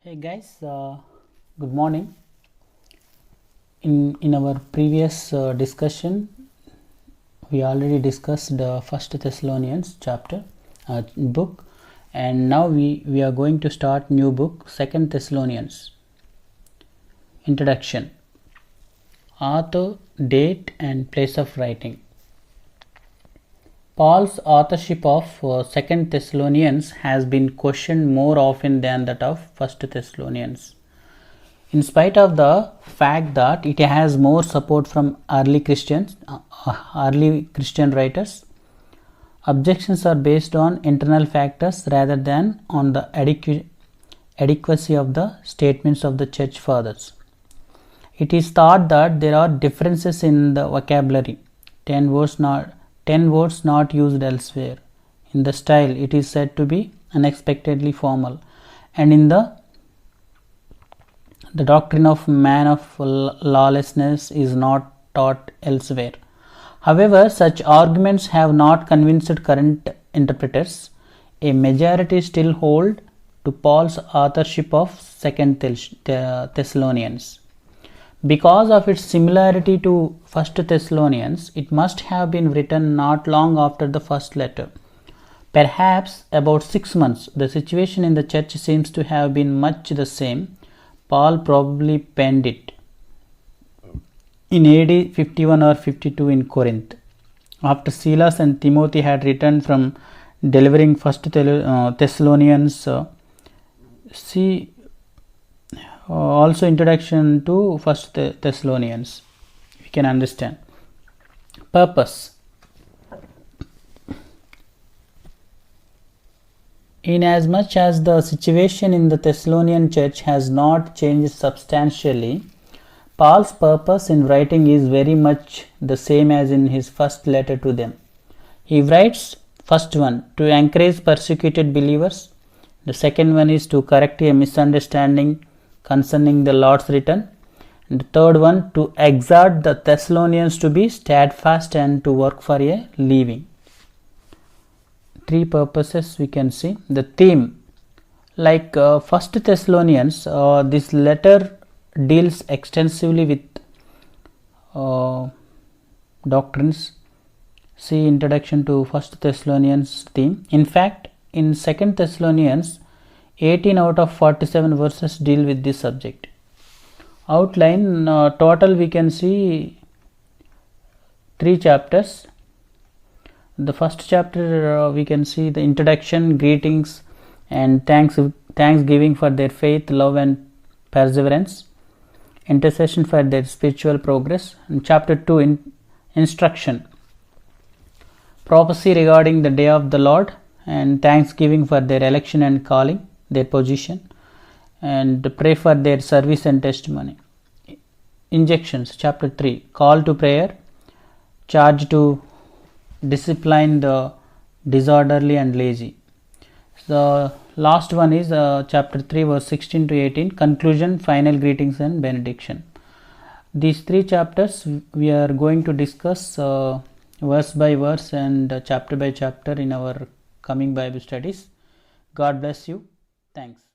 Hey guys, good morning. In our previous discussion, we already discussed the First Thessalonians chapter book, and now we are going to start new book, Second Thessalonians. Introduction. Author, date, and place of writing. Paul's authorship of Second Thessalonians has been questioned more often than that of First Thessalonians. In spite of the fact that it has more support from early Christian writers, objections are based on internal factors rather than on the adequacy of the statements of the church fathers. It is thought that there are differences in the vocabulary, 10 words not used elsewhere. In the style, it is said to be unexpectedly formal, and in the doctrine of man of lawlessness is not taught elsewhere. However, such arguments have not convinced current interpreters. A majority still hold to Paul's authorship of Second Thessalonians. Because of its similarity to First Thessalonians, it must have been written not long after the first letter. Perhaps about 6 months. The situation in the church seems to have been much the same. Paul probably penned it in AD 51 or 52 in Corinth. After Silas and Timothy had returned from delivering First Thessalonians, see also introduction to First Thessalonians, we can understand. Purpose. Inasmuch as the situation in the Thessalonian church has not changed substantially, Paul's purpose in writing is very much the same as in his first letter to them. He writes, first one, to encourage persecuted believers. The second one is to correct a misunderstanding concerning the Lord's return. And the third one, to exhort the Thessalonians to be steadfast and to work for a living. 3 purposes we can see. The theme, like First Thessalonians, this letter deals extensively with doctrines. See introduction to First Thessalonians theme. In fact, in Second Thessalonians, 18 out of 47 verses deal with this subject. Outline, total we can see 3 chapters. The first chapter we can see the introduction, greetings, and thanksgiving for their faith, love, and perseverance, intercession for their spiritual progress. And chapter 2, instruction, prophecy regarding the day of the Lord, and thanksgiving for their election and calling, their position, and pray for their service and testimony. Injunctions, chapter 3, call to prayer, charge to discipline the disorderly and lazy. The last one is chapter 3 verse 16 to 18, conclusion, final greetings and benediction. These 3 chapters we are going to discuss verse by verse and chapter by chapter in our coming Bible studies. God bless you. Thanks.